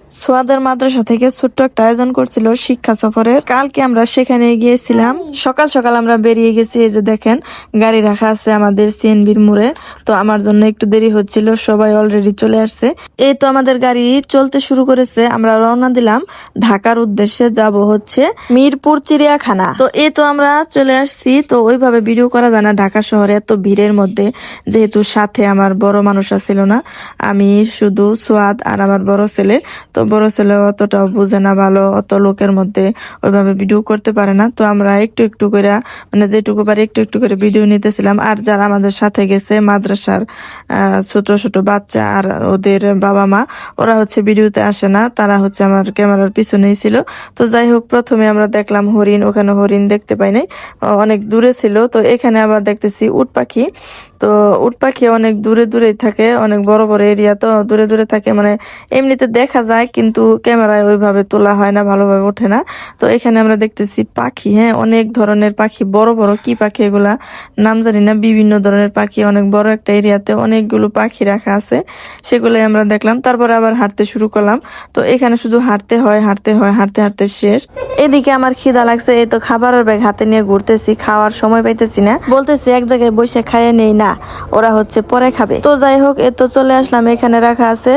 সোয়াদের মাদ্রাসা থেকে ছোট্ট একটা আয়োজন করছিল শিক্ষা সফরের। কালকে আমরা সেখানে গিয়েছিলাম। সকাল সকাল আমরা বেরিয়ে গেছি। এই যে দেখেন গাড়ি রাখা আছে আমাদের সিএনবির মোড়ে। তো আমার জন্য একটু দেরি হচ্ছিল, সবাই অলরেডি চলে আসছে। এই তো আমাদের গাড়ি চলতে শুরু করেছে। আমরা রওনা দিলাম ঢাকার উদ্দেশ্যে, যাব হচ্ছে মিরপুর চিড়িয়াখানা। তো এই তো আমরা চলে আসছি। তো ওইভাবে ভিডিও করা যায় না ঢাকা শহরে এত ভিড়ের মধ্যে, যেহেতু সাথে আমার বড় মানুষ ছিল না, আমি শুধু সোয়াদ আর আমার বড় ছেলে। তো বড় ছেলে অতটাও বুঝে না ভালো, অত লোকের মধ্যে ওইভাবে ভিডিও করতে পারে না। তো আমরা একটু একটু করে, মানে যেটুকু পারি একটু একটু করে ভিডিও নিতেছিলাম। আর যারা আমাদের সাথে গেছে মাদ্রাসার ছোট ছোট বাচ্চা আর ওদের বাবা মা, ওরা হচ্ছে ভিডিওতে আসে না, তারা হচ্ছে আমার ক্যামেরার পিছনেই ছিল। তো যাই হোক, প্রথমে আমরা দেখলাম হরিণ। ওখানে হরিণ দেখতে পাই নাই, অনেক দূরে ছিল। তো এখানে আবার দেখতেছি উট পাখি। তো উট পাখি অনেক দূরে দূরেই থাকে, অনেক বড় বড় এরিয়া, তো দূরে দূরে থাকে, মানে এমনিতে দেখা যায় কিন্তু ক্যামেরায় ওইভাবে তোলা হয় না, ভালোভাবে ওঠে না। তো এখানে আমরা দেখতেছি পাখি, হ্যাঁ, অনেক ধরনের পাখি, বড় বড় কি পাখি এগুলা নাম জানি না, বিভিন্ন ধরনের পাখি। অনেক বড় একটা এরিয়াতে অনেকগুলো পাখি রাখা আছে, সেগুলোই আমরা দেখলাম। তারপরে আবার হাঁটতে শুরু করলাম। তো এখানে শুধু হাঁটতে হয় হাঁটতে হয়, হাঁটতে হাঁটতে শেষ। এদিকে আমার খিদা লাগছে, এই তো খাবারের ব্যাগ হাতে নিয়ে ঘুরতেছি, খাওয়ার সময় পাইতেছি না। বলতেছি এক জায়গায় বসে খাইয়ে নেই, না ওরা হচ্ছে পরে খাবে। তো যাই হোক, এ তো চলে আসলাম। এখানে রাখা আছে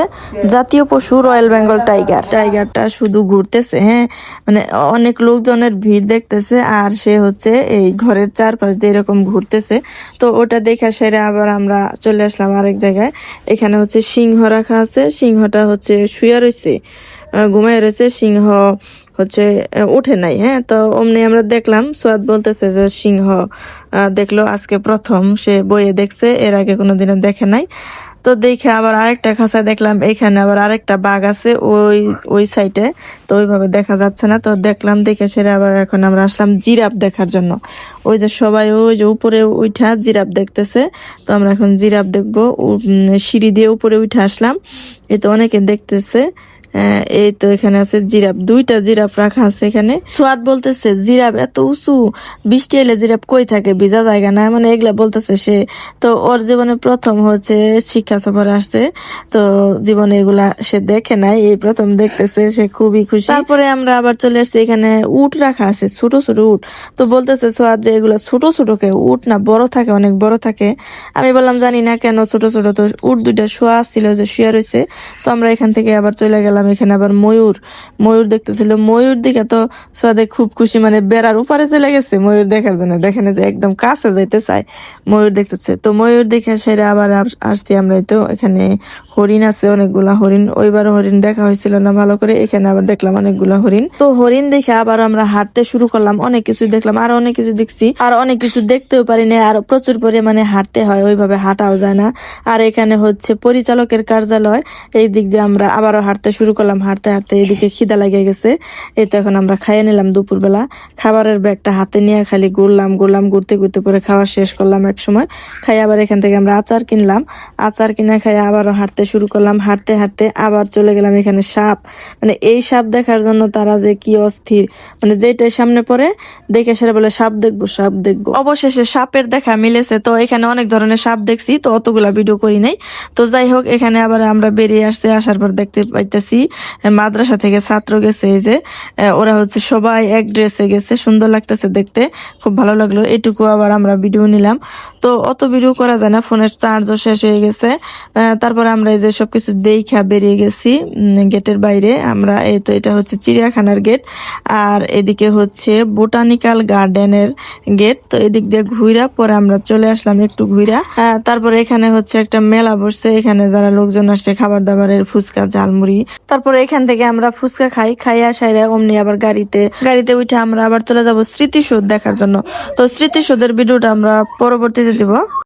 জাতীয় পশু রয়্যাল বেঙ্গল টাইগার। টাইগারটা শুধু ঘুরতেছে, হ্যাঁ, মানে অনেক লোকজনের ভিড় দেখতেছে, আর সে হচ্ছে এই ঘরের চারপাশ দিয়ে এরকম ঘুরতেছে। তো ওটা দেখা সেরে আবার আমরা চলে আসলাম আরেক জায়গায়। এখানে হচ্ছে সিংহ রাখা আছে। সিংহটা হচ্ছে শুয়ে রয়েছে, ঘুমায় রয়েছে। সিংহ হচ্ছে উঠে নাই, হ্যাঁ। তো অমনি আমরা দেখলাম, সোয়াদ বলতেছে যে সিংহ দেখলো আজকে প্রথম, সে বইয়ে দেখছে, এর আগে কোনোদিনও দেখে নাই। তো দেখে আবার আরেকটা খাঁচা দেখলাম, এখানে আবার আরেকটা বাঘ আছে ওই ওই সাইডে। তো ওইভাবে দেখা যাচ্ছে না। তো দেখলাম, দেখে সেরে আবার এখন আমরা আসলাম জিরাফ দেখার জন্য। ওই যে সবাই ওই যে উপরে উঠা জিরাফ দেখতেছে। তো আমরা এখন জিরাফ দেখবো। সিঁড়ি দিয়ে উপরে উঠে আসলাম। এই তো অনেকে দেখতেছে। এই তো এখানে আছে জিরাফ, দুইটা জিরাফ রাখা আছে এখানে। সোয়াদ বলতেছে জিরাফ এত উঁচু, বৃষ্টি এলে জিরাফ কই থাকে, ভিজা জায়গা না, মানে এগুলা বলতেছে সে। তো ওর জীবনে প্রথম হচ্ছে শিক্ষা সফরে আসছে, তো জীবনে এগুলা সে দেখে নাই, এই প্রথম দেখতেছে, সে খুবই খুশি। তারপরে আমরা আবার চলে আসছি, এখানে উট রাখা আছে, ছোট ছোট উট। তো বলতেছে সোয়াদ যে এগুলা ছোট ছোট কে উট না, বড় থাকে, অনেক বড় থাকে। আমি বললাম জানি না কেন ছোট ছোট। তো উট দুইটা শোয়া ছিল, যে শুয়ে রয়েছে। তো আমরা এখান থেকে আবার চলে গেলাম। এখানে আবার ময়ূর, ময়ূর দেখতেছিল। ময়ূর দিকে তো সোয়াদে খুব খুশি, মানে বেড়ার উপরে চলে গেছে ময়ূর দেখার জন্য। দেখেন যে একদম কাছে যাইতে চায়, ময়ূর দেখতেছে। তো ময়ূর দেখে সেরে আবার আসছি আমরা। তো এখানে হরিণ আছে, অনেকগুলা হরিণ। ওইবার হরিণ দেখা হয়েছিল না ভালো করে, এখানে আবার দেখলাম অনেকগুলা হরিণ। তো হরিণ দেখে আবার আমরা হাঁটতে শুরু করলাম, অনেক কিছু দেখলাম, আর অনেক কিছু দেখছি, আর অনেক কিছু দেখতেও পারি না। আর প্রচুর পরিমাণে হাঁটতে হয়, ওইভাবে হাঁটাও যায় না। আর এখানে হচ্ছে পরিচালকের কার্যালয়, এই দিক দিয়ে আমরা আবারও হাঁটতে শুরু করলাম। হাঁটতে হাঁটতে এদিকে খিদা লেগে গেছে। এই তো এখন আমরা খাইয়ে নিলাম দুপুরবেলা। খাবারের ব্যাগটা হাতে নিয়ে খালি ঘুরলাম, ঘুরতে ঘুরতে পরে খাওয়া শেষ করলাম এক সময়। খাই আবার এখান থেকে আমরা আচার কিনলাম, আচার কিনে খাই আবারও হাঁটতে শুরু করলাম। হাঁটতে হাঁটতে আবার চলে গেলাম এখানে সাপ, মানে এই সাপ দেখার জন্য তারা যে কি অস্থির, মানে যেটাই সামনে পড়ে দেখে সেটা বলে সাপ দেখবো, সাপ দেখবো। অবশেষে সাপের দেখা মিলেছে। তো এখানে অনেক ধরনের সাপ দেখছি, তো অতগুলা ভিডিও করি নাই। তো যাই হোক, এখানে আবার আমরা বেরিয়ে আসছি। আসার পর দেখতে পাইতেছি মাদ্রাসা থেকে ছাত্র গেছে, এই যে ওরা হচ্ছে সবাই এক ড্রেসে গেছে, সুন্দর লাগতেছে দেখতে, খুব ভালো লাগলো। এটুকু আবার আমরা ভিডিও নিলাম। তো অত ভিডিও করা যায় না, ফোনের চার্জও শেষ হয়ে গেছে। তারপরে আমরা এই যে সবকিছু দেখা বেরিয়ে গেছি গেটের বাইরে। আমরা এই তো এটা হচ্ছে চিড়িয়াখানার গেট, আর এদিকে হচ্ছে বোটানিক্যাল গার্ডেনের গেট। তো এদিক দিয়ে ঘুরা পরে আমরা চলে আসলাম একটু ঘুরা। তারপরে এখানে হচ্ছে একটা মেলা বসছে, এখানে যারা লোকজন আসছে খাবার দাবারের, ফুচকা, ঝালমুড়ি। তারপরে এখান থেকে আমরা ফুচকা খাইয়া সাইরা অমনি আবার গাড়িতে উঠে আমরা আবার চলে যাব স্মৃতিসৌধ দেখার জন্য। তো স্মৃতিসৌধের ভিডিওটা আমরা পরবর্তীতে দিব।